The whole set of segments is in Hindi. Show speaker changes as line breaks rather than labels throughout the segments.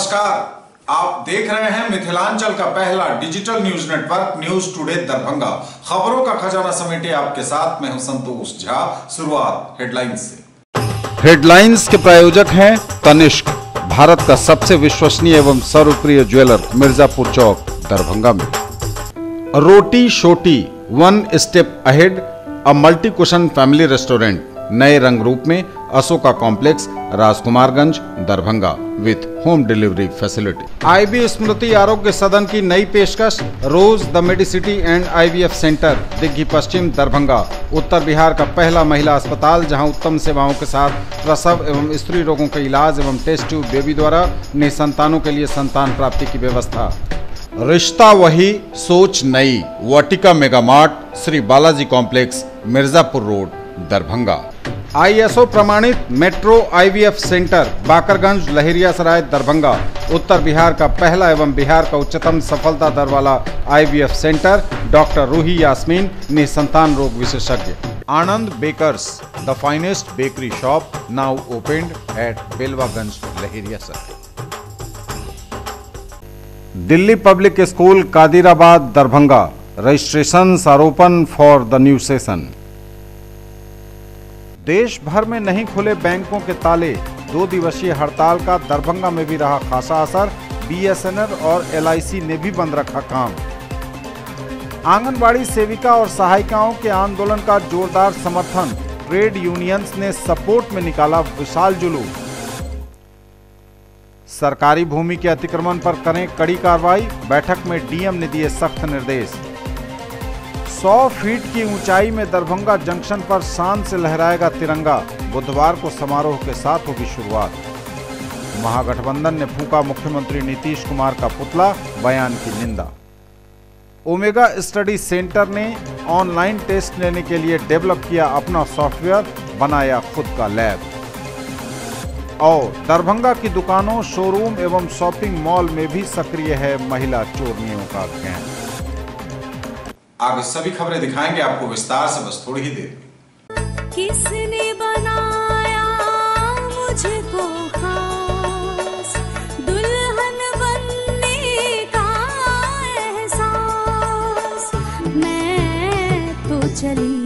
नमस्कार, आप देख रहे हैं मिथिलांचल का पहला digital news network news today Darbhanga. खबरों का खजाना समेटे आपके साथ मैं हूं संतोष झा। शुरुआत हेडलाइंस से।
हेडलाइंस के प्रायोजक हैं तनिष्क, भारत का सबसे विश्वसनीय एवं सर्वप्रिय ज्वेलर, मिर्जापुर चौक, दरभंगा में। Roti Shoti, one step ahead, a multi cuisine family restaurant, नए रंग रूप में, Ashoka complex, Rajkumarganj, Darbhanga, with home delivery facility. IB Smriti Arogya Sadan की नई पेशकश, rose the medicity and IVF centre, Diggi Paschim, Darbhanga, उत्तर बिहार का पहला महिला अस्पताल जहां उत्तम सेवाओं के साथ प्रसव एवं स्त्री रोगों का इलाज एवं टेस्ट ट्यूब बेबी द्वारा निसंतानों के लिए संतान प्राप्ति की व्यवस्था। रिश्ता वही, सोच नई, Vatika mega mart, Shri Balaji complex, Mirzapur road, Darbhanga. ISO प्रमाणित metro IVF centre, Bakarganj, Laheriasarai, Darbhanga, उत्तर बिहार का पहला एवं बिहार का उच्चतम सफलता दर वाला IVF centre, doctor Ruhi Yasmin, निसंतान रोग विशेषज्ञ। Anand bakers, the finest bakery shop, now opened at Belwaganj, Laheriasarai. Delhi public school, Kadirabad, Darbhanga, registration are open for the new session. देश भर में नहीं खुले बैंकों के ताले, 2 दिवसीय हड़ताल का दरभंगा में भी रहा खासा असर। बीएसएनएल और एलआईसी ने भी बंद रखा काम। आंगनबाड़ी सेविका और सहायिकाओं के आंदोलन का जोरदार समर्थन, ट्रेड यूनियंस ने सपोर्ट में निकाला विशाल जुलूस। सरकारी भूमि के अतिक्रमण पर करें कड़ी कार्रवाई, बैठक में डीएम ने दिए सख्त निर्देश। 100 फीट की ऊंचाई में दरभंगा जंक्शन पर शान से लहराएगा तिरंगा, बुधवार को समारोह के साथ होगी शुरुआत। महागठबंधन ने फूंका मुख्यमंत्री नीतीश कुमार का पुतला, बयान की निंदा। ओमेगा स्टडी सेंटर ने ऑनलाइन टेस्ट लेने के लिए डेवलप किया अपना सॉफ्टवेयर, बनाया खुद का लैब। और दरभंगा की दुकानों, शोरूम एवं शॉपिंग मॉल में भी सक्रिय है महिला चोरनियों का गैंग।
आगे सभी खबरें दिखाएंगे आपको विस्तार से, बस थोड़ी ही देर में।
किसने बनाया मुझको खास, दुल्हन बनने का एहसास, मैं तो चली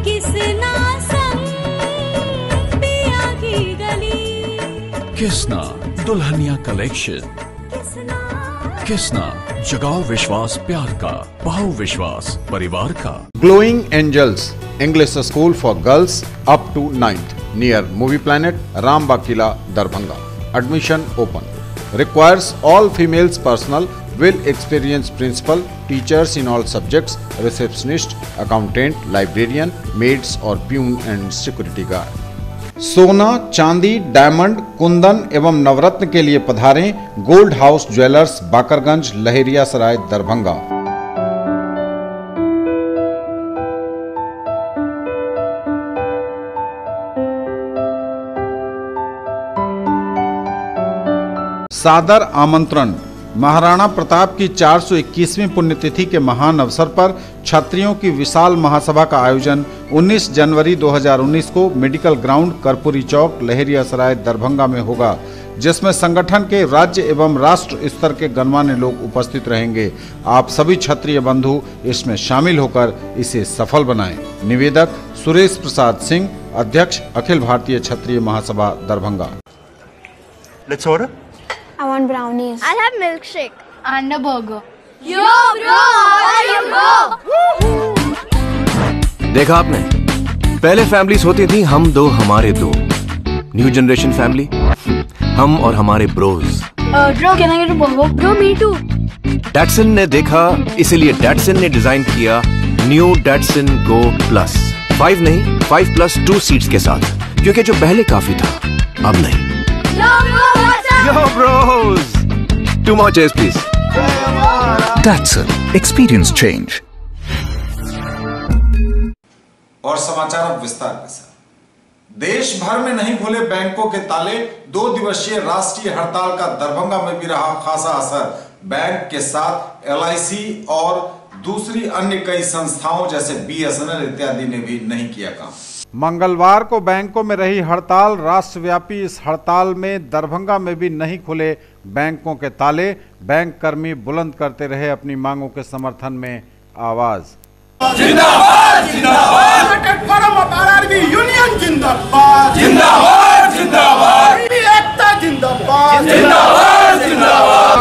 किसना संग पिया की गली।
किसना दुल्हनिया कलेक्शन, किसना जगाओ विश्वास प्यार का, पाओ विश्वास परिवार का।
Glowing angels, English school for girls up to 9th, near movie planet, Rambagh किला, Darbhanga. Admission open. Requires all females personnel, will experience principal, teachers in all subjects, receptionist, accountant, librarian, maids और प्यून एंड सिक्योरिटी गार्ड। सोना, चांदी, डायमंड, कुंदन एवं नवरत्न के लिए पधारें gold house jewellers, Bakarganj, Laheriasarai, Darbhanga. सादर आमंत्रण। महाराणा प्रताप की 421वीं पुण्यतिथि के महान अवसर पर क्षत्रियों की विशाल महासभा का आयोजन 19 जनवरी 2019 को मेडिकल ग्राउंड, कर्पूरी चौक, लहेरियासराय, दरभंगा में होगा, जिसमें संगठन के राज्य एवं राष्ट्र स्तर के गणमान्य लोग उपस्थित रहेंगे। आप सभी क्षत्रिय बंधु इसमें शामिल होकर इसे सफल बनाएं। निवेदक सुरेश प्रसाद सिंह, अध्यक्ष, अखिल भारतीय क्षत्रिय महासभा, Darbhanga.
Let's order.
I want brownies.
I'll have milkshake
And a burger.
Yo bro, how are you bro?
देखा आपने, पहले फैमिलीज होती थी हम दो हमारे दो, न्यू जनरेशन फैमिली हम और हमारे bros.
Bro, can I get a burger?
Bro, me too.
Datsun ने देखा, इसीलिए डैटसन ने डिजाइन किया न्यू डैटसन गो प्लस। 5 नहीं, 5+2 सीट्स के साथ, क्योंकि जो पहले काफी था अब नहीं।
Yo bro, what's up?
Yo bros, 2 more chairs please.
Datsun, experience change.
और समाचार अब विस्तार के साथ। देश भर में नहीं खुले बैंकों के ताले, 2 दिवसीय राष्ट्रीय हड़ताल का दरभंगा में भी रहा खासा असर। बैंक के साथ एलआईसी और दूसरी अन्य कई संस्थाओं जैसे बीएसएनएल इत्यादि ने भी नहीं किया काम।
मंगलवार को बैंकों में रही हड़ताल राष्ट्रव्यापी। इस हड़ताल में दरभंगा में भी नहीं खुले बैंकों के ताले। बैंक कर्मी बुलंद करते रहे अपनी मांगों के समर्थन में आवाज।
जिंदाबाद जिंदाबाद फोरम ऑफ आरआरबी यूनियन जिंदाबाद जिंदाबाद जिंदाबाद एकता जिंदाबाद जिंदाबाद जिंदाबाद।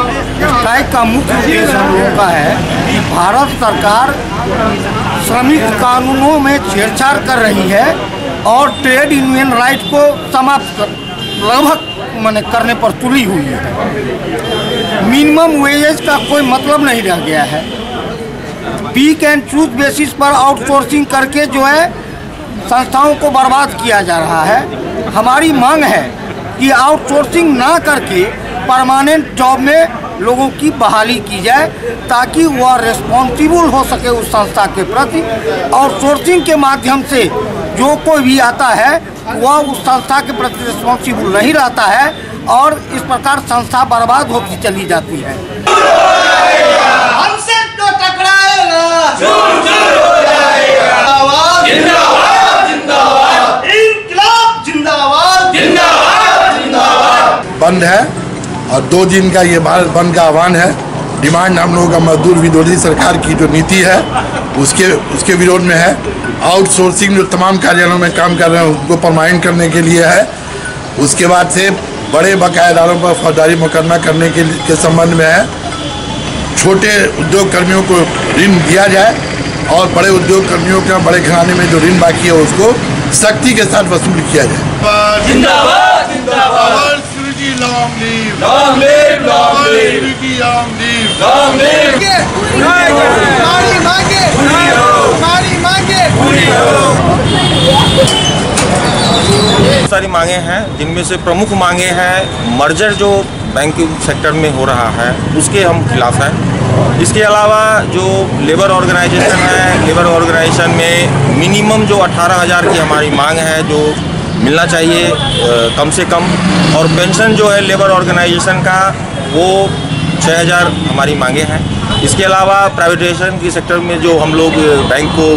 स्ट्राइक का मुख्य उद्देश्य हम लोगों का है कि भारत सरकार श्रमिक कानूनों में छेड़छाड़ कर रही है और ट्रेड यूनियन राइट को समाप्त लगभग करने पर तुली हुई है। मिनिमम वेजेस का कोई मतलब नहीं रह गया है। पीक एंड ट्रूथ बेसिस पर आउटसोर्सिंग करके जो है संस्थाओं को बर्बाद किया जा रहा है। हमारी मांग है कि आउटसोर्सिंग ना करके परमानेंट जॉब में लोगों की बहाली की जाए ताकि वह रिस्पॉन्सिबल हो सके उस संस्था के प्रति। आउटसोर्सिंग के माध्यम से जो कोई भी आता है वह उस संस्था के प्रति रिस्पॉन्सिबल नहीं रहता है और इस प्रकार संस्था बर्बाद होती चली जाती है।
हमसे तो टकराएगा, चूर-चूर हो जाएगा। जिंदाबाद जिंदाबाद इंकलाब जिंदाबाद जिंदाबाद जिंदाबाद।
बंद है और 2 दिन का ये भारत बंद का आह्वान है। डिमांड हम लोगों का मजदूर विरोधी सरकार की जो नीति है उसके विरोध में है। आउटसोर्सिंग जो तमाम कार्यालयों में काम कर रहे हैं उनको परमानेंट करने के लिए है। उसके बाद से बड़े बकायेदारों पर फौजदारी मुकदमा करने के संबंध में है। छोटे उद्योग कर्मियों को ऋण दिया जाए और बड़े उद्योग कर्मियों का बड़े घराने में जो ऋण बाकी है उसको सख्ती के साथ वसूल किया जाए।
जिंदाबाद जिंदाबाद। Long live long live long live long live long live. हमारी मांगे पूरी हो, हमारी मांगे पूरी हो।
सारी मांगे हैं जिनमें से प्रमुख मांगे हैं मर्जर जो बैंकिंग सेक्टर में हो रहा है उसके हम खिलाफ हैं। इसके अलावा जो लेबर ऑर्गेनाइजेशन है, लेबर ऑर्गेनाइजेशन में मिनिमम जो 18,000 की हमारी मांग है जो मिलना चाहिए कम से कम, और पेंशन जो है लेबर ऑर्गेनाइजेशन का वो 6,000 हमारी मांगे हैं। इसके अलावा प्राइवेटाइजेशन के सेक्टर में जो हम लोग बैंक को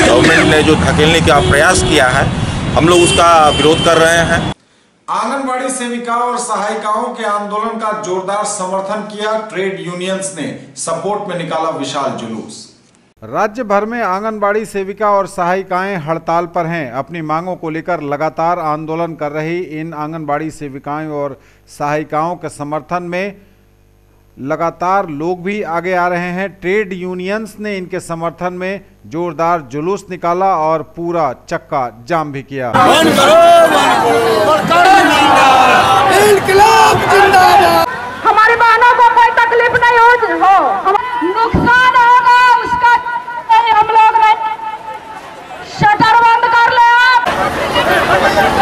गवर्नमेंट ने जो धकेलने का प्रयास किया है हम लोग उसका विरोध कर रहे हैं।
आंगनबाड़ी सेविकाओं और सहायिकाओं के आंदोलन का जोरदार समर्थन किया। ट्रेड यूनियंस ने सपोर्ट में निकाला विशाल जुलूस।
राज्य भर में आंगनबाड़ी सेविका और सहायिकाएं हड़ताल पर हैं। अपनी मांगों को लेकर लगातार आंदोलन कर रही इन आंगनबाड़ी सेविकाओं और सहायिकाओं के समर्थन में लगातार लोग भी आगे आ रहे हैं। ट्रेड यूनियंस ने इनके समर्थन में जोरदार जुलूस निकाला और पूरा चक्का जाम भी किया।
हमारी बहनों को कोई तकलीफ नहीं हो, नुकसान होगा उसका हम लोग शटर बंद कर ले।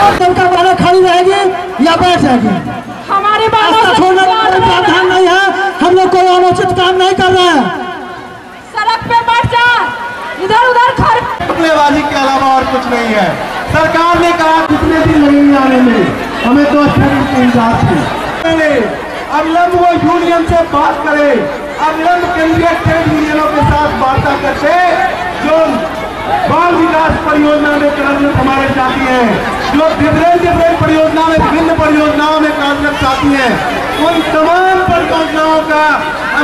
आपका बहना खड़ी रहेगी या बैठ जाएगी?
हमारी बहनों
छोड़ने का कोई प्रावधान नहीं है। हम लोग कोई अनुचित काम नहीं कर रहे हैं।
सड़क पे बैठ जा, इधर उधर
खड़ेबाजी के अलावा और कुछ नहीं है। सरकार ने कहा कितने दिन लगेंगे आने में, हमें 2 दिन की इंतजार थी। अविलंब वो यूनियन से बात करे, अविलंब केंद्रीय ट्रेड यूनियनों के साथ वार्ता करके जो बाल विकास परियोजना में कार्यरत हमारे साथी हैं, जो डिफरेंट परियोजना में भिन्न परियोजनाओं में कार्यरत साथी हैं, उन तमाम परियोजनाओं का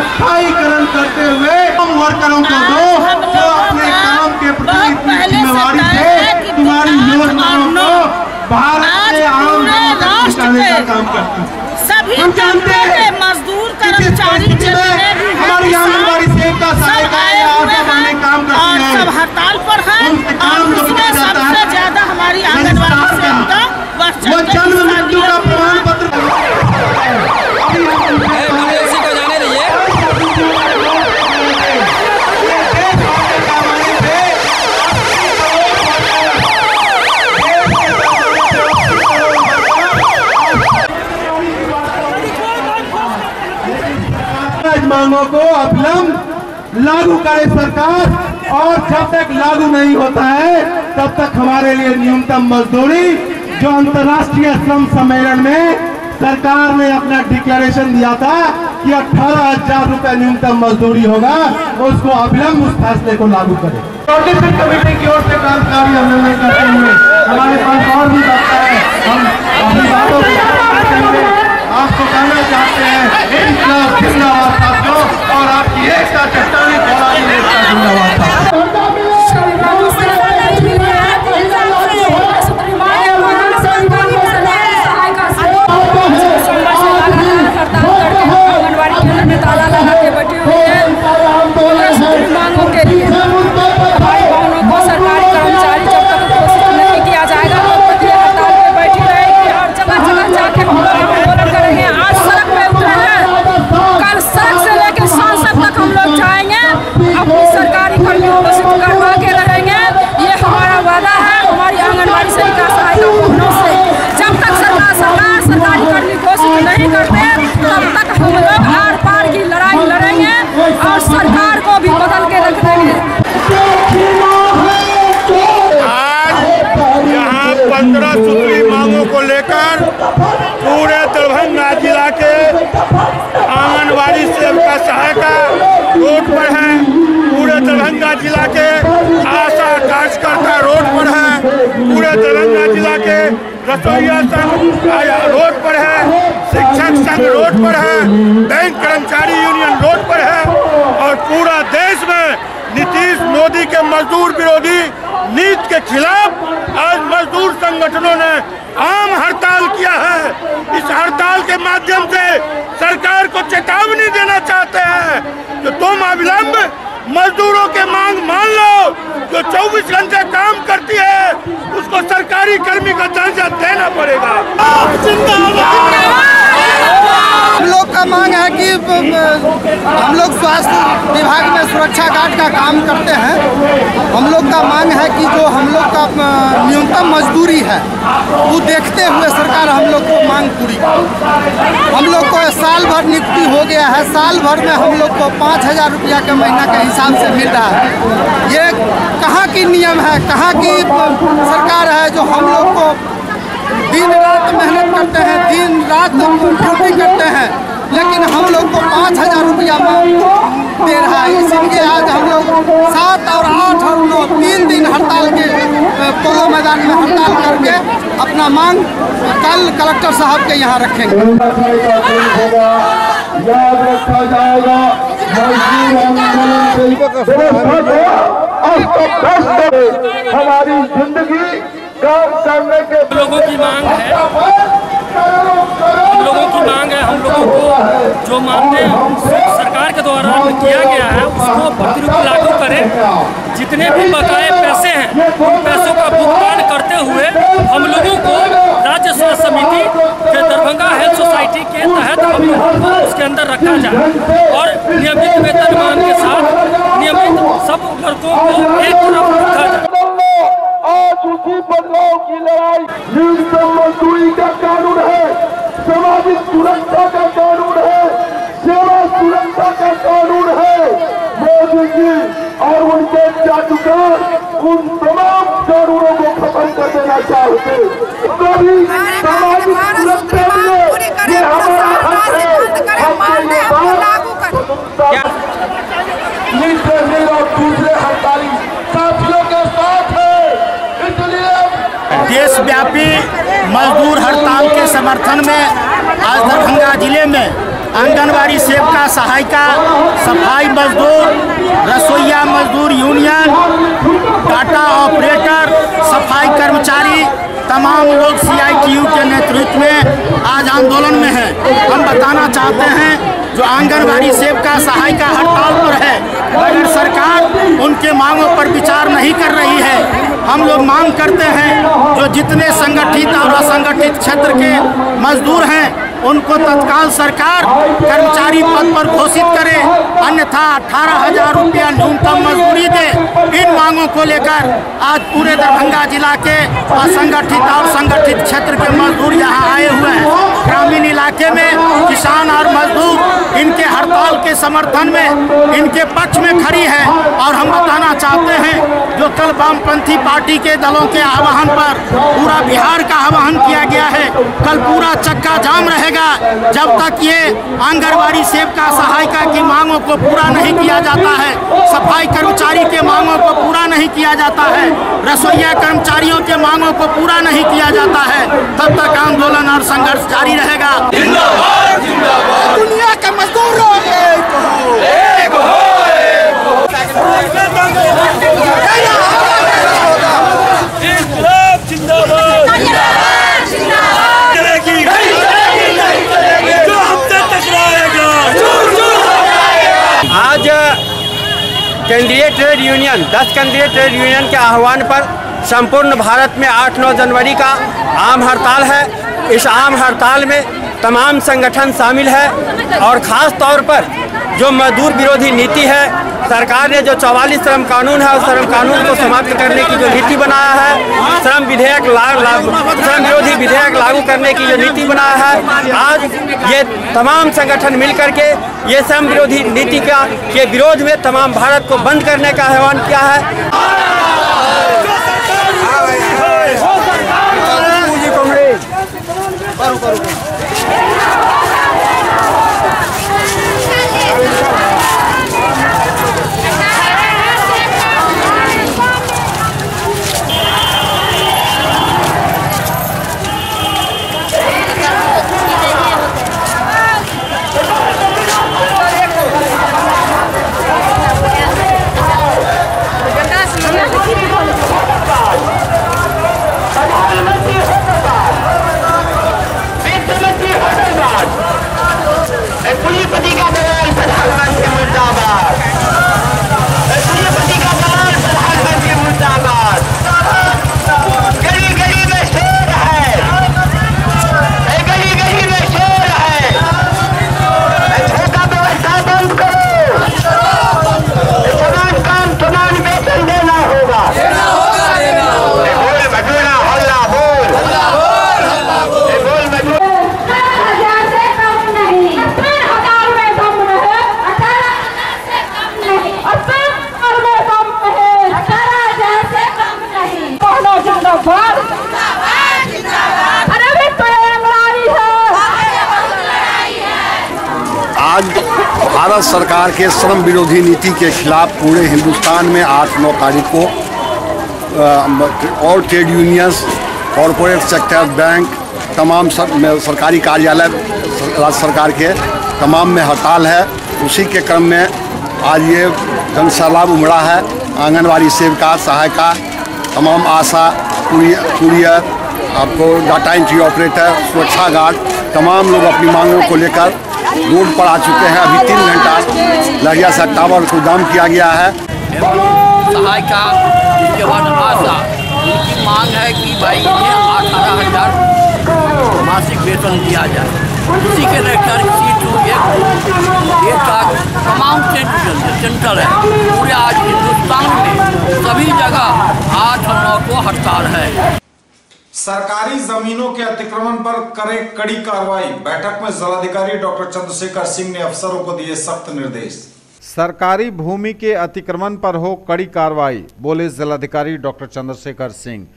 स्थायीकरण करते हुए हम वर्करों को दो जो अपने काम के प्रति इतनी जिम्मेवारी से तुम्हारी योजनाओं को भारत के आम जनता का काम करती है।
सभी जानते हैं मजदूर कर्मचारी
हमारी आंगनबाड़ी सेविका सहायिकाएं काम करती हैं,
सब हड़ताल पर हैं और उसमें सबसे ज्यादा हमारी आंगनबाड़ी सेविका
वो जन्म मृत्यु का प्रमाण पत्र मांगों को अविलंब लागू करे सरकार, और जब तक लागू नहीं होता है तब तक हमारे लिए न्यूनतम मजदूरी जो अंतर्राष्ट्रीय श्रम सम्मेलन में सरकार ने अपना डिक्लेरेशन दिया था कि 18,000 रुपए न्यूनतम मजदूरी होगा, उसको अविलंब उस फैसले को लागू करें। कमेटी की ओर से कार्यकारी अभिनंदन करते हुए
लेकर पूरे दरभंगा जिला के आंगनबाड़ी सेविका सहायिका रोड पर है, पूरे दरभंगा जिला के आशा कार्यकर्ता रोड पर है, पूरे दरभंगा जिला के रसोईया संघ रोड पर है, शिक्षक संघ रोड पर है, बैंक कर्मचारी यूनियन रोड पर है और पूरा देश में नीतीश मोदी के मजदूर विरोधी नीति के खिलाफ आज मजदूर संगठनों ने आम हड़ताल किया है। इस हड़ताल के माध्यम से सरकार को चेतावनी देना चाहते हैं कि तुम अविलंब मजदूरों के मांग मान लो। जो 24 घंटे काम करती है उसको सरकारी कर्मी का दर्जा देना पड़ेगा।
हम लोग का मांग है कि हम लोग स्वास्थ्य विभाग में सुरक्षा गार्ड का काम करते हैं। हम लोग का मांग है कि जो हम लोग का न्यूनतम मजदूरी है वो देखते हुए सरकार हम लोग को मांग पूरी करे। हम लोग को साल भर नियुक्ति हो गया है, साल भर में हम लोग को 5,000 रुपया के महीना के हिसाब से मिल रहा है। ये कहाँ की नियम है, कहाँ की सरकार है जो हम लोग को दिन रात मेहनत करते हैं, दिन रात ड्यूटी करते हैं, लेकिन हम लोग को 5,000 रुपया दे रहा है। इसीलिए आज हम लोग 7 और 8 और 9 3 दिन हड़ताल के पोलो मैदान में हड़ताल करके अपना मांग कल कलेक्टर साहब के यहाँ रखेंगे।
याद रखा जाएगा हमारी जिंदगी काम करने के
लोगों की मांग है, हम लोगों की मांग है। हम लोगों को जो मानते हैं सरकार के द्वारा किया गया है उसको प्रतिरूप लागू करें। जितने भी बकाए पैसे हैं उन पैसों का भुगतान करते हुए हम लोगों को राज्य स्वास्थ्य समिति के दरभंगा हेल्थ सोसाइटी के तहत हम लोगों को उसके अंदर रखा जाए और नियमित वेतनमान के साथ नियमित सब वर्गों को एक तरफ रखा जाए।
आज उसी बदलाव की लड़ाई न्यूनतम मजदूरी का कानून है, सामाजिक सुरक्षा का कानून है, सेवा सुरक्षा का कानून है। मोदी जी और उनके जादूगर उन तमाम कानूनों को खत्म कर देना चाहते। कभी सामाजिक सुरक्षा में ये हमारा हक है, और दूसरे हड़ताली साथियों के साथ है।
देशव्यापी मजदूर हड़ताल के समर्थन में आज दरभंगा जिले में आंगनबाड़ी सेविका सहायिका, सफाई मजदूर, रसोईया मजदूर यूनियन, डाटा ऑपरेटर, सफाई कर्मचारी तमाम लोग CITU के नेतृत्व में आज आंदोलन में हैं। हम बताना चाहते हैं जो आंगनबाड़ी सेविका सहायिका हड़ताल पर है, अगर सरकार उनके मांगों पर विचार नहीं कर रही है, हम लोग मांग करते हैं जो जितने संगठित और असंगठित क्षेत्र के मजदूर हैं उनको तत्काल सरकार कर्मचारी पद पर घोषित करे, अन्यथा 18,000 रुपया न्यूनतम मजदूरी दे। इन मांगों को लेकर आज पूरे दरभंगा जिला के असंगठित और संगठित क्षेत्र के मजदूर यहाँ आए हुए हैं। ग्रामीण इलाके में किसान और मजदूर इनके हड़ताल के समर्थन में इनके पक्ष में खड़ी है और हम बताना चाहते हैं जो कल वामपंथी पार्टी के दलों के आह्वान पर पूरा बिहार का आह्वान किया गया है, कल पूरा चक्का जाम रहेगा जब तक ये आंगनबाड़ी सेविका सहायिका की मांगों को पूरा नहीं किया जाता है, सफाई कर्मचारी के मांगों को पूरा नहीं किया जाता है, रसोईया कर्मचारियों के मांगों को पूरा नहीं किया जाता है, तब तक आंदोलन और संघर्ष जारी रहेगा।
जिंदाबाद जिंदाबाद।
दुनिया के मजदूरों एक हो, एक हो, एक हो।
आज केंद्रीय ट्रेड यूनियन 10 केंद्रीय ट्रेड यूनियन के आह्वान पर संपूर्ण भारत में 8-9 जनवरी का आम हड़ताल है। इस आम हड़ताल में तमाम संगठन शामिल है और ख़ास तौर पर जो मजदूर विरोधी नीति है, सरकार ने जो 44 श्रम कानून है उस श्रम कानून को समाप्त करने की जो नीति बनाया है, श्रम विरोधी विधेयक लागू करने की जो नीति बनाया है, आज ये तमाम संगठन मिलकर के ये श्रम विरोधी नीति के विरोध में तमाम भारत को बंद करने का आह्वान किया है।
आज भारत सरकार के श्रम विरोधी नीति के खिलाफ पूरे हिंदुस्तान में 8-9 तारीख को और trade unions, corporate sector, bank, तमाम सरकारी कार्यालय राज्य सरकार के तमाम में हड़ताल है। उसी के क्रम में आज ये जनसैलाब उमड़ा है। आंगनवाड़ी सेविका, सहायिका, तमाम आशा, कुरियर, आपको डाटा एंट्री ऑपरेटर, सुरक्षा गार्ड, तमाम लोग अपनी मांगों को लेकर रोड पर आ चुके हैं। अभी 3 घंटा लहरिया सा टावर को जाम किया गया है।
सहायिका, इसके बाद आशा, उनकी मांग है कि भाई इन्हें 18,000 मासिक वेतन दिया जाए। इसी के लेकर तमाम सेंटर है पूरे आज हिंदुस्तान में सभी जगह 8 और 9 को हड़ताल है।
सरकारी जमीनों के अतिक्रमण पर करे कड़ी कार्रवाई। बैठक में जिलाधिकारी डॉक्टर चंद्रशेखर सिंह ने अफसरों को दिए सख्त निर्देश।
सरकारी भूमि के अतिक्रमण पर हो कड़ी कार्रवाई, बोले जिलाधिकारी डॉक्टर चंद्रशेखर सिंह।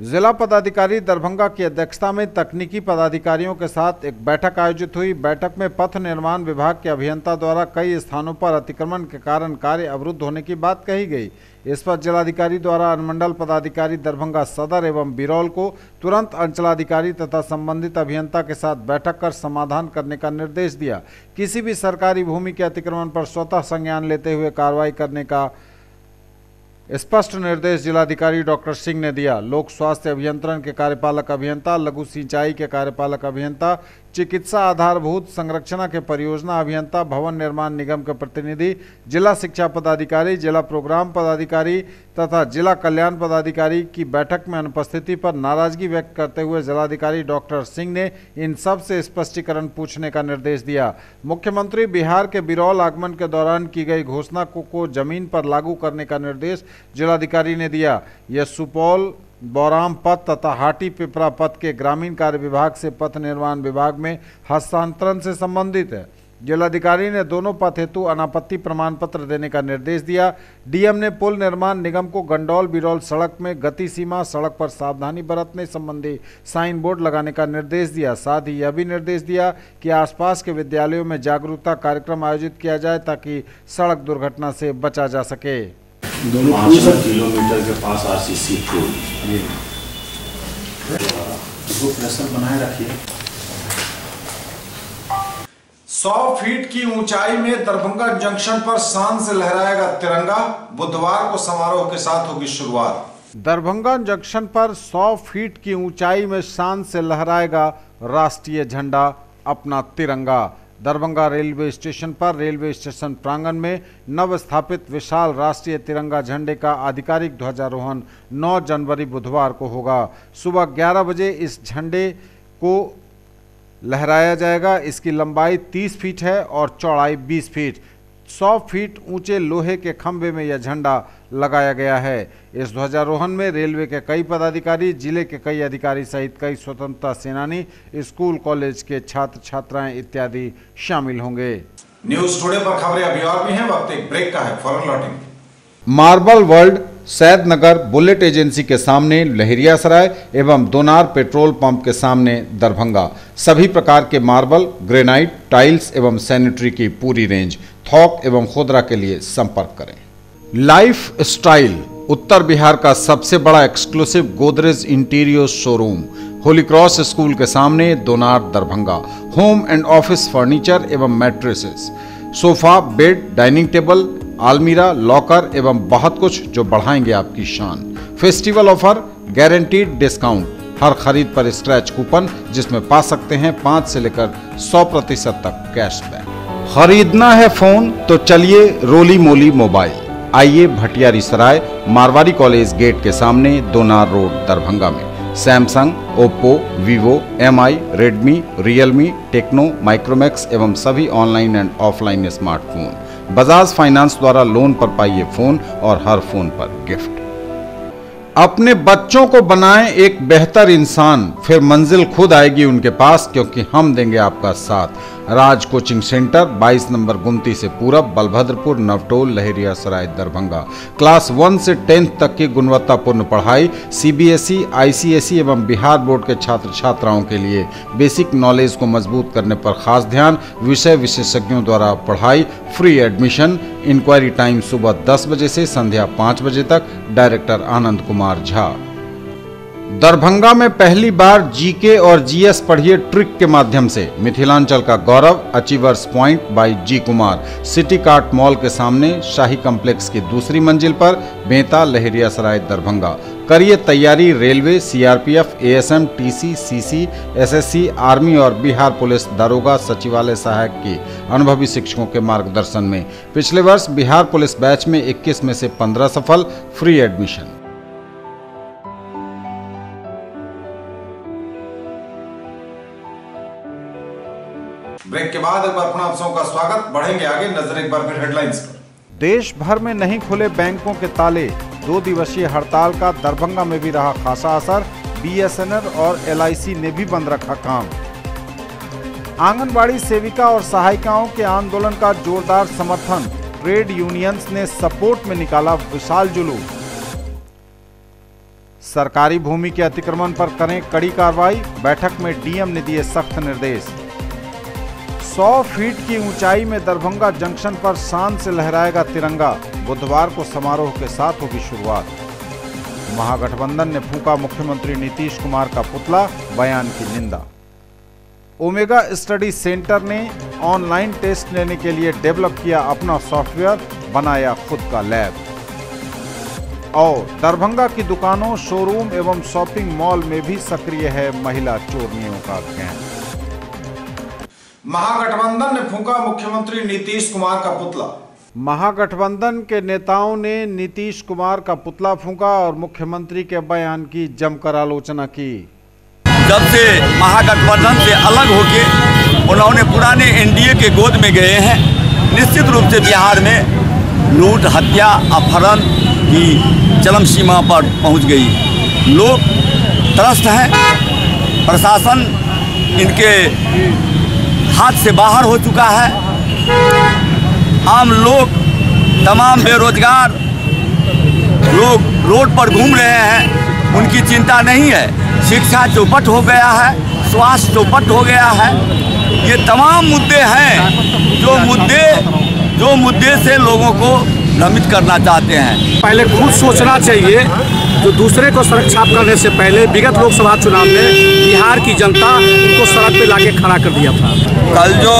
जिला पदाधिकारी दरभंगा की अध्यक्षता में तकनीकी पदाधिकारियों के साथ एक बैठक आयोजित हुई। बैठक में पथ निर्माण विभाग के अभियंता द्वारा कई स्थानों पर अतिक्रमण के कारण कार्य अवरुद्ध होने की बात कही गई। इस पर जिलाधिकारी द्वारा अनुमंडल पदाधिकारी दरभंगा सदर एवं बिरौल को तुरंत अंचलाधिकारी तथा संबंधित अभियंता के साथ बैठक कर समाधान करने का निर्देश दिया। किसी भी सरकारी भूमि के अतिक्रमण पर स्वतः संज्ञान लेते हुए कार्रवाई करने का स्पष्ट निर्देश जिलाधिकारी डॉक्टर सिंह ने दिया। लोक स्वास्थ्य अभियंत्रण के कार्यपालक अभियंता, लघु सिंचाई के कार्यपालक अभियंता, चिकित्सा आधारभूत संरचना के परियोजना अभियंता, भवन निर्माण निगम के प्रतिनिधि, जिला शिक्षा पदाधिकारी, जिला प्रोग्राम पदाधिकारी तथा जिला कल्याण पदाधिकारी की बैठक में अनुपस्थिति पर नाराजगी व्यक्त करते हुए जिलाधिकारी डॉक्टर सिंह ने इन सब से स्पष्टीकरण पूछने का निर्देश दिया। मुख्यमंत्री बिहार के बिरौल आगमन के दौरान की गई घोषणा को जमीन पर लागू करने का निर्देश जिलाधिकारी ने दिया। यह सुपौल बौराम पथ तथा हाटी पिपरा पथ के ग्रामीण कार्य विभाग से पथ निर्माण विभाग में हस्तांतरण से संबंधित है। जिलाधिकारी ने दोनों पथ हेतु अनापत्ति प्रमाण पत्र देने का निर्देश दिया। डीएम ने पुल निर्माण निगम को गंडौल बिरौल सड़क में गति सीमा, सड़क पर सावधानी बरतने संबंधी साइन बोर्ड लगाने का निर्देश दिया। साथ ही यह भी निर्देश दिया कि आसपास के विद्यालयों में जागरूकता कार्यक्रम आयोजित किया जाए ताकि सड़क दुर्घटना से बचा जा सके।
500 किलोमीटर के पास आरसीसी पुल, इसको प्रेशर बनाए रखिए।
100 फीट की ऊंचाई में दरभंगा जंक्शन पर शान से लहराएगा तिरंगा। बुधवार को समारोह के साथ होगी शुरुआत।
दरभंगा जंक्शन पर 100 फीट की ऊंचाई में शान से लहराएगा राष्ट्रीय झंडा, अपना तिरंगा। दरभंगा रेलवे स्टेशन पर रेलवे स्टेशन प्रांगण में नव स्थापित विशाल राष्ट्रीय तिरंगा झंडे का आधिकारिक ध्वजारोहण 9 जनवरी बुधवार को होगा। सुबह 11 बजे इस झंडे को लहराया जाएगा। इसकी लंबाई 30 फीट है और चौड़ाई 20 फीट। 100 फीट ऊंचे लोहे के खंभे में यह झंडा लगाया गया है। इस ध्वजारोहण में रेलवे के कई पदाधिकारी, जिले के कई अधिकारी सहित कई स्वतंत्रता सेनानी, स्कूल कॉलेज के छात्र छात्राएं इत्यादि शामिल होंगे।
न्यूज टुडे पर खबरें अभी और भी हैं, वक्त एक ब्रेक का है, फौरन लौटेंगे।
Marble world Saidnagar bullet agency के सामने लहरियासराय एवं दोनार पेट्रोल पंप के सामने दरभंगा। सभी प्रकार के मार्बल, ग्रेनाइट, टाइल्स एवं सैनिटरी की पूरी रेंज। थोक एवं खुदरा के लिए संपर्क करें। लाइफ स्टाइल उत्तर बिहार का सबसे बड़ा exclusive Godrej interior showroom, Holy Cross school के सामने, Donar, Darbhanga. Home and office furniture एवं mattresses, sofa, bed, dining table, आलमीरा, लॉकर एवं बहुत कुछ जो बढ़ाएंगे आपकी शान। फेस्टिवल ऑफर, गारंटीड डिस्काउंट, हर खरीद पर स्क्रैच कूपन जिसमें पा सकते हैं 5 से लेकर 100% तक कैशबैक। खरीदना है फोन तो चलिए रोली मोली मोबाइल। आइए भटियारी सराय मारवाड़ी कॉलेज गेट के सामने, दोनार रोड, दरभंगा में। Samsung, Oppo, Vivo, Mi, Redmi, Realme, Tecno, Micromax एवं सभी online and offline smartphone. Bajaj finance द्वारा लोन पर पाइए फोन और हर फोन पर गिफ्ट। अपने बच्चों को बनाएं एक बेहतर इंसान, फिर मंजिल खुद आएगी उनके पास, क्योंकि हम देंगे आपका साथ। राज कोचिंग सेंटर 22 नंबर गुमती से पूरब, बलभद्रपुर, नवटोल, लहेरियासराय, दरभंगा। क्लास 1 से 10th तक की गुणवत्तापूर्ण पढ़ाई, सीबीएसई, आईसीएसई एवं बिहार बोर्ड के छात्र छात्राओं के लिए बेसिक नॉलेज को मजबूत करने पर खास ध्यान। विषय विशेषज्ञों द्वारा पढ़ाई, फ्री एडमिशन। इंक्वायरी टाइम सुबह 10 बजे से संध्या 5 बजे तक। डायरेक्टर आनंद कुमार झा। दरभंगा में पहली बार जीके और जीएस पढ़िए ट्रिक के माध्यम से मिथिलांचल का गौरव। Achievers point by G Kumar, city cart mall के सामने, शाही कॉम्प्लेक्स की दूसरी मंजिल पर, बेंता, लहेरियासराय, दरभंगा। करिए तैयारी railway, CRPF, ASM, TC, CC, SSC, army और बिहार पुलिस दारोगा सचिवालय सहायक के अनुभवी शिक्षकों के मार्गदर्शन में। पिछले वर्ष बिहार पुलिस बैच में 21 में से 15 सफल। Free admission.
ब्रेक के बाद एक बार पुनः आप सबका स्वागत। बढ़ेंगे आगे, नजर एक बार फिर हेडलाइंस पर।
देश भर में नहीं खुले बैंकों के ताले, 2 दिवसीय हड़ताल का दरभंगा में भी रहा खासा असर। बीएसएनएल और एलआईसी ने भी बंद रखा काम। आंगनबाड़ी सेविका और सहायिकाओं के आंदोलन का जोरदार समर्थन, ट्रेड यूनियंस ने सपोर्ट में निकाला विशाल जुलूस। सरकारी भूमि के अतिक्रमण पर करें कड़ी कार्रवाई, बैठक में डीएम ने दिए सख्त निर्देश। 100 फीट की ऊंचाई में दरभंगा जंक्शन पर शान से लहराएगा तिरंगा, बुधवार को समारोह के साथ होगी शुरुआत। महागठबंधन ने फूंका मुख्यमंत्री नीतीश कुमार का पुतला, बयान की निंदा। ओमेगा स्टडी सेंटर ने ऑनलाइन टेस्ट लेने के लिए डेवलप किया अपना सॉफ्टवेयर, बनाया खुद का लैब। और दरभंगा की दुकानों, शोरूम एवं शॉपिंग मॉल में भी सक्रिय है महिला चोरनियों का गैंग।
महागठबंधन ने फूंका मुख्यमंत्री नीतीश कुमार का पुतला।
महागठबंधन के नेताओं ने नीतीश कुमार का पुतला फूंका और मुख्यमंत्री के बयान की जमकर आलोचना की।
जब से महागठबंधन से अलग होके उन्होंने पुराने एनडीए के गोद में गए हैं, निश्चित रूप से बिहार में लूट, हत्या, अपहरण की चरम सीमा पर पहुंच गई। लोग त्रस्त हैं, प्रशासन इनके हाथ से बाहर हो चुका है। आम लोग, तमाम बेरोजगार लोग रोड पर घूम रहे हैं, उनकी चिंता नहीं है। शिक्षा चौपट हो गया है, स्वास्थ्य चौपट हो गया है। ये तमाम मुद्दे हैं जो मुद्दे से लोगों को भ्रमित करना चाहते हैं।
पहले खुद सोचना चाहिए, जो दूसरे को सड़क छाप करने से पहले विगत लोकसभा चुनाव में बिहार की जनता उनको सड़क पे लाके खड़ा कर दिया था।
कल जो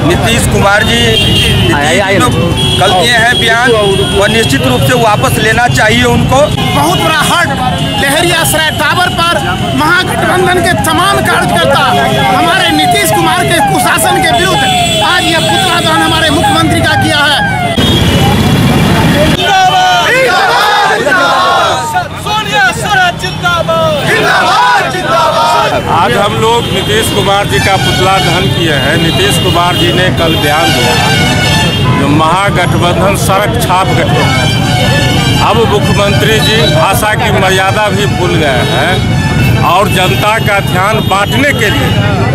नीतीश कुमार जी कल दिए हैं बयान, वह निश्चित रूप से वापस लेना चाहिए उनको।
बहुत बड़ा हट लहेरियासराय टावर पर महागठबंधन के तमाम कार्यकर्ता हमारे नीतीश कुमार के कुशासन के विरुद्ध आज यह पुतला दहन हमारे मुख्यमंत्री का किया है।
आज हम लोग नीतीश कुमार जी का पुतला दहन किए हैं। नीतीश कुमार जी ने कल बयान दिया जो महागठबंधन सड़क छाप गठबंधन। अब मुख्यमंत्री जी भाषा की मर्यादा भी भूल गए हैं और जनता का ध्यान बांटने के लिए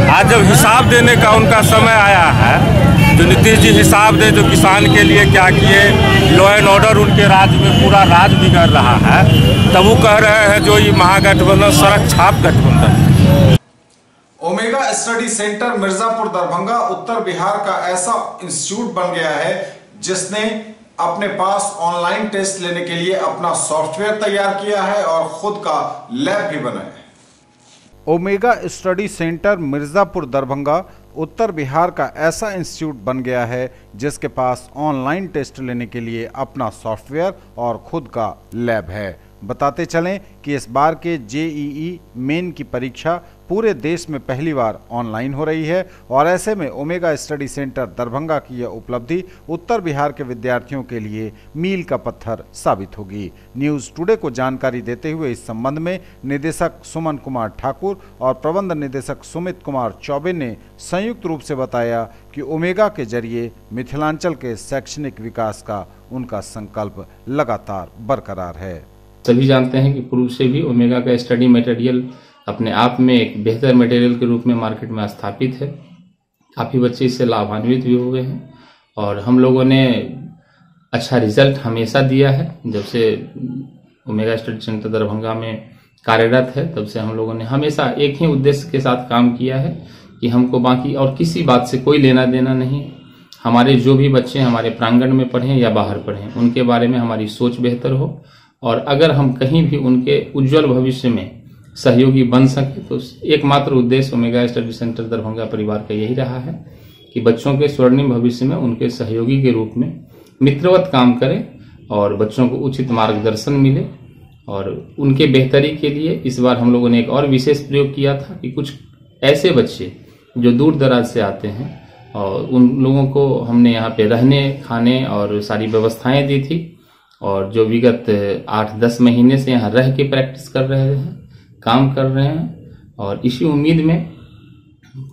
आज जब हिसाब देने का उनका समय आया है, जो नीतीश जी हिसाब दे जो किसान के लिए क्या किए, लॉ एंड ऑर्डर उनके राज्य में पूरा राज बिगड़ रहा है, तब वो कह रहे हैं जो ये महागठबंधन सड़क छाप गठबंधन।
Omega study centre Mirzapur Darbhanga उत्तर बिहार का ऐसा इंस्टीट्यूट बन गया है जिसने अपने पास ऑनलाइन टेस्ट लेने के लिए अपना सॉफ्टवेयर तैयार किया है और खुद का लैब भी बनाया है।
Omega study centre Mirzapur Darbhanga उत्तर बिहार का ऐसा इंस्टीट्यूट बन गया है जिसके पास ऑनलाइन टेस्ट लेने के लिए अपना सॉफ्टवेयर और खुद का लैब है। बताते चलें कि इस बार के जेईई मेन की परीक्षा पूरे देश में पहली बार ऑनलाइन हो रही है और ऐसे में ओमेगा स्टडी सेंटर दरभंगा की यह उपलब्धि उत्तर बिहार के विद्यार्थियों के लिए मील का पत्थर साबित होगी। न्यूज़ टुडे को जानकारी देते हुए इस संबंध में निदेशक सुमन कुमार ठाकुर और प्रबंध निदेशक सुमित कुमार चौबे ने संयुक्त रूप से बताया कि ओमेगा के जरिए मिथिलांचल के शैक्षणिक विकास का उनका संकल्प लगातार बरकरार है।
सभी जानते हैं कि पूर्व से भी ओमेगा का स्टडी मटेरियल अपने आप में एक बेहतर मटेरियल के रूप में मार्केट में स्थापित है। काफ़ी बच्चे इससे लाभान्वित भी हुए हैं और हम लोगों ने अच्छा रिजल्ट हमेशा दिया है। जब से ओमेगा स्टडी सेंटर दरभंगा में कार्यरत है तब से हम लोगों ने हमेशा एक ही उद्देश्य के साथ काम किया है कि हमको बाकी और किसी बात से कोई लेना देना नहीं। हमारे जो भी बच्चे हमारे प्रांगण में पढ़ें या बाहर पढ़ें उनके बारे में हमारी सोच बेहतर हो और अगर हम कहीं भी उनके उज्जवल भविष्य में सहयोगी बन सके तो एकमात्र उद्देश्य ओमेगा स्टडी सेंटर दरभंगा परिवार का यही रहा है कि बच्चों के स्वर्णिम भविष्य में उनके सहयोगी के रूप में मित्रवत काम करें और बच्चों को उचित मार्गदर्शन मिले। और उनके बेहतरी के लिए इस बार हम लोगों ने एक और विशेष प्रयोग किया था कि कुछ ऐसे बच्चे जो दूर दराज से आते हैं और उन लोगों को हमने यहाँ पे रहने खाने और सारी व्यवस्थाएं दी थी और जो विगत 8-10 महीने से यहाँ रह के प्रैक्टिस कर रहे हैं, काम कर रहे हैं और इसी उम्मीद में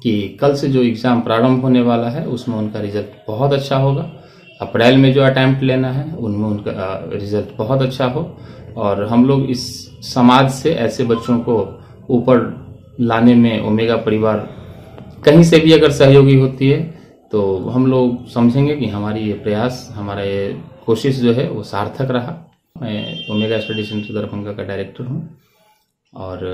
कि कल से जो एग्ज़ाम प्रारंभ होने वाला है उसमें उनका रिजल्ट बहुत अच्छा होगा। अप्रैल में जो अटैम्प्ट लेना है उनमें उनका रिजल्ट बहुत अच्छा हो और हम लोग इस समाज से ऐसे बच्चों को ऊपर लाने में ओमेगा परिवार कहीं से भी अगर सहयोगी होती है तो हम लोग समझेंगे कि हमारी ये प्रयास, हमारा ये कोशिश जो है वो सार्थक रहा। मैं ओमेगा स्टडी सेंटर दरभंगा का डायरेक्टर हूँ और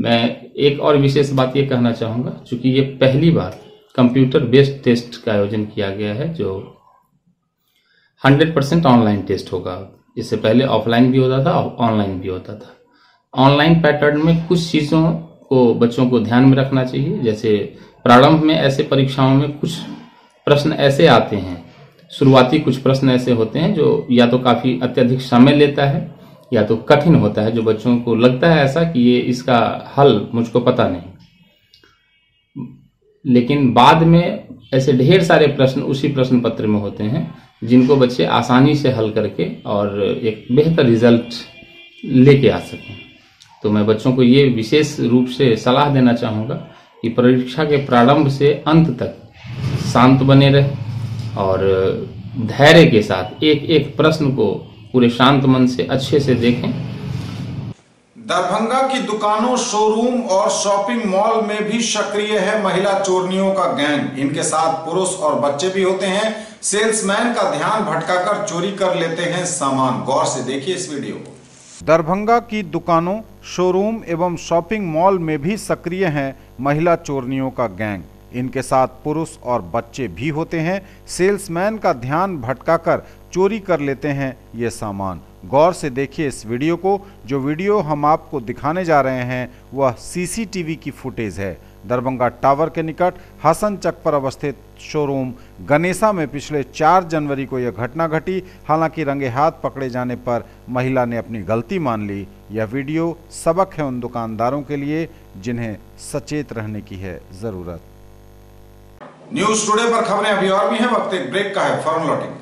मैं एक और विशेष बात ये कहना चाहूँगा, चूँकि ये पहली बार कंप्यूटर बेस्ड टेस्ट का आयोजन किया गया है जो 100% ऑनलाइन टेस्ट होगा। इससे पहले ऑफलाइन भी होता था और ऑनलाइन भी होता था। ऑनलाइन पैटर्न में कुछ चीज़ों को बच्चों को ध्यान में रखना चाहिए। जैसे प्रारंभ में ऐसे परीक्षाओं में कुछ प्रश्न ऐसे आते हैं, शुरुआती कुछ प्रश्न ऐसे होते हैं जो या तो काफ़ी अत्यधिक समय लेता है या तो कठिन होता है, जो बच्चों को लगता है ऐसा कि ये इसका हल मुझको पता नहीं। लेकिन बाद में ऐसे ढेर सारे प्रश्न उसी प्रश्न पत्र में होते हैं जिनको बच्चे आसानी से हल करके और एक बेहतर रिजल्ट लेके आ सकें। तो मैं बच्चों को ये विशेष रूप से सलाह देना चाहूँगा कि परीक्षा के प्रारंभ से अंत तक शांत बने रहे और धैर्य के साथ एक एक प्रश्न को पूरे शांत मन से अच्छे से देखें।
दरभंगा की दुकानों, शोरूम और शॉपिंग मॉल में भी सक्रिय है महिला चोरनियों का गैंग। इनके साथ पुरुष और बच्चे भी होते हैं। सेल्समैन का ध्यान भटकाकर चोरी कर लेते हैं सामान। गौर से देखिए इस वीडियो को।
दरभंगा की दुकानों, शोरूम एवं शॉपिंग मॉल में भी सक्रिय हैं महिला चोरनियों का गैंग। इनके साथ पुरुष और बच्चे भी होते हैं। सेल्समैन का ध्यान भटकाकर चोरी कर लेते हैं ये सामान। गौर से देखिए इस वीडियो को। जो वीडियो हम आपको दिखाने जा रहे हैं वह सीसीटीवी की फुटेज है। दरभंगा टावर के निकट हसन चक पर अवस्थित शोरूम गणेशा में पिछले 4 जनवरी को यह घटना घटी। हालांकि रंगे हाथ पकड़े जाने पर महिला ने अपनी गलती मान ली। यह वीडियो सबक है उन दुकानदारों के लिए जिन्हें सचेत रहने की है जरूरत।
न्यूज टुडे पर खबरें अभी और भी हैं, वक्त एक ब्रेक का है, फॉर्म लौटेंगे।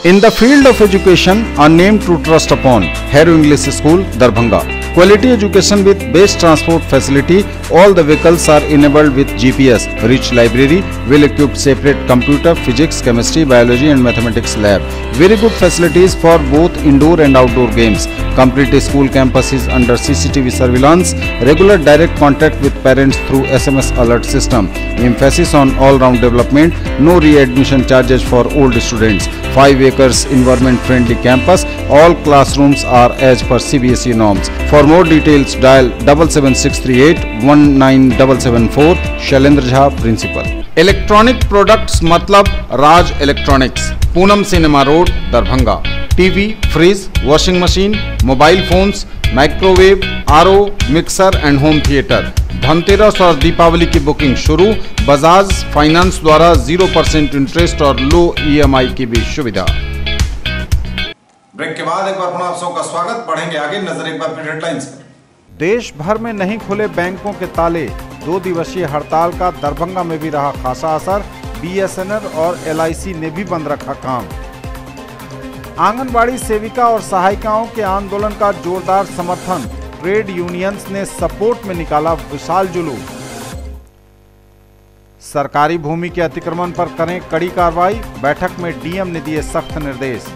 In the field of education, a name to trust upon, Hero English School, Darbhanga. Quality education with best transport facility. All the vehicles are enabled with GPS. Rich library, well-equipped separate computer, physics, chemistry, biology and mathematics lab. Very good facilities for both indoor and outdoor games. Complete school campus is under CCTV surveillance. Regular direct contact with parents through SMS alert system. Emphasis on all-round development. No re-admission charges for old students. 5 acres environment-friendly campus. All classrooms are as per CBSE norms. For more details, dial 77638 19774. Shailendra Jha, principal. Electronic products मतलब Raj electronics, Poonam cinema road, Darbhanga. TV, fridge, washing machine, mobile phones, microwave, RO, mixer and home theatre. Dhanteras और दीपावली की बुकिंग शुरू। बजाज फाइनेंस द्वारा 0% इंटरेस्ट और लो EMI की भी सुविधा।
ब्रेक के बाद एक बार पुनः आप सबका स्वागत। बढ़ेंगे आगे, नजर एक बार फिर हेडलाइंस पर।
देश भर में नहीं खुले बैंकों के ताले। 2 दिवसीय हड़ताल का दरभंगा में भी रहा खासा असर। BSNL और LIC ने भी बंद रखा काम। आंगनबाड़ी सेविका और सहायिकाओं के आंदोलन का जोरदार समर्थन। ट्रेड यूनियंस ने सपोर्ट में निकाला विशाल जुलूस। सरकारी भूमि के अतिक्रमण पर करें कड़ी कार्रवाई। बैठक में DM ने दिए सख्त निर्देश।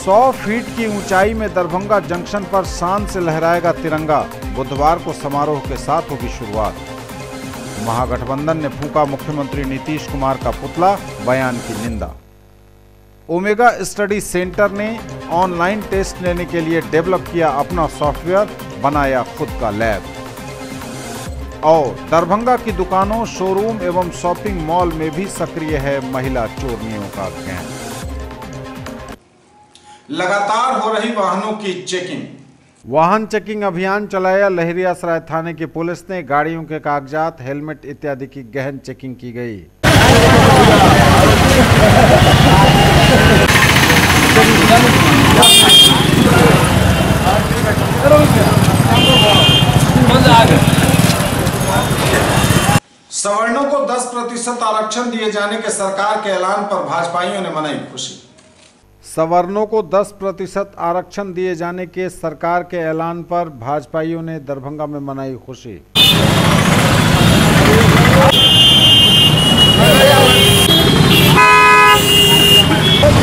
100 फीट की ऊंचाई में दरभंगा जंक्शन पर शान से लहराएगा तिरंगा। बुधवार को समारोह के साथ होगी शुरुआत। महागठबंधन ने फूंका मुख्यमंत्री नीतीश कुमार का पुतला, बयान की निंदा। ओमेगा स्टडी सेंटर ने ऑनलाइन टेस्ट लेने के लिए डेवलप किया अपना सॉफ्टवेयर, बनाया खुद का लैब। और दरभंगा की दुकानों, शोरूम एवं शॉपिंग मॉल में भी सक्रिय है महिला चोरनियों का गैंग।
लगातार हो रही वाहनों की चेकिंग।
वाहन चेकिंग अभियान चलाया लहरियासराय थाने की पुलिस ने। गाड़ियों के कागजात, हेलमेट इत्यादि की गहन चेकिंग की गई।
सवर्णों को 10% आरक्षण दिए जाने के सरकार के ऐलान पर भाजपाइयों ने मनाई खुशी।
सवर्णों को 10% आरक्षण दिए जाने के सरकार के ऐलान पर भाजपाइयों ने दरभंगा में मनाई खुशी।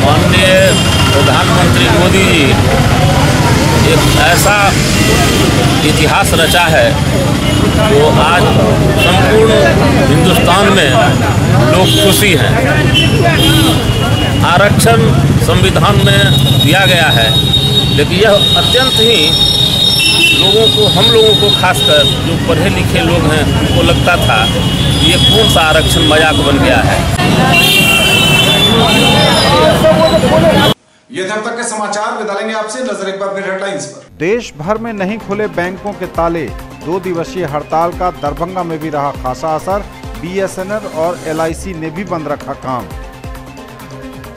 माननीय प्रधानमंत्री मोदी जी एक ऐसा इतिहास रचा है जो आज संपूर्ण हिंदुस्तान में लोग खुशी हैं। आरक्षण संविधान में दिया गया है, लेकिन यह अत्यंत ही लोगों को, हम लोगों को खासकर जो पढ़े लिखे लोग हैं, उनको लगता था कि ये कौन सा आरक्षण मजाक बन गया है।
ये थे अब तक के समाचार। विदा लेंगे आपसे, नजर एक बार फिर हेडलाइंस पर।
देश भर में नहीं खुले बैंकों के ताले। 2 दिवसीय हड़ताल का दरभंगा में भी रहा खासा असर। BSNL और LIC ने भी बंद रखा काम।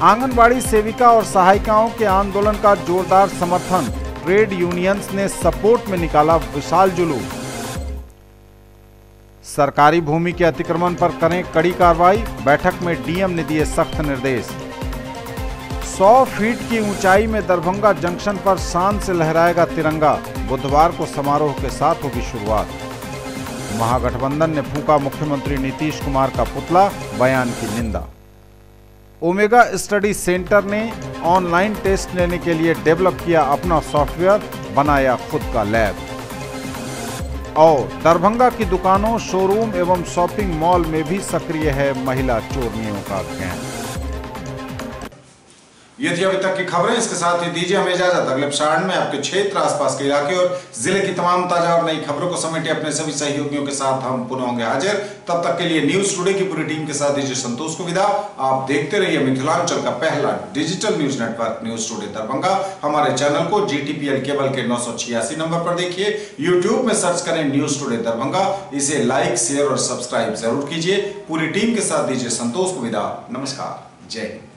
आंगनबाड़ी सेविका और सहायिकाओं के आंदोलन का जोरदार समर्थन। ट्रेड यूनियंस ने सपोर्ट में निकाला विशाल जुलूस। सरकारी भूमि के अतिक्रमण पर करें कड़ी कार्रवाई। बैठक में DM ने दिए सख्त निर्देश। 100 फीट की ऊंचाई में दरभंगा जंक्शन पर शान से लहराएगा तिरंगा। बुधवार को समारोह के साथ होगी शुरुआत। महागठबंधन ने फूंका मुख्यमंत्री नीतीश कुमार का पुतला, बयान की निंदा। ओमेगा स्टडी सेंटर ने ऑनलाइन टेस्ट लेने के लिए डेवलप किया अपना सॉफ्टवेयर, बनाया खुद का लैब। और दरभंगा की दुकानों, शोरूम एवं शॉपिंग मॉल में भी सक्रिय है महिला चोरनियों का गैंग।
ये थी अभी तक की खबरें। इसके साथ ही दीजिए हमें इजाजत। अगले एपिसोड में आपके क्षेत्र, आसपास के इलाके और जिले की तमाम ताजा और नई खबरों को समेटे अपने सभी सहयोगियों के साथ हम पुनः होंगे हाजिर। तब तक के लिए न्यूज टुडे की पूरी टीम के साथ दीजिए संतोष को विदा। आप देखते रहिए मिथिलांचल का पहला digital news network news today Darbhanga. हमारे चैनल को GTPL केबल के 986 नंबर पर देखिए। यूट्यूब में सर्च करें न्यूज टुडे दरभंगा। इसे लाइक, शेयर और सब्सक्राइब जरूर कीजिए। पूरी टीम के साथ दीजिए संतोष को विदा। नमस्कार, जय हिंद।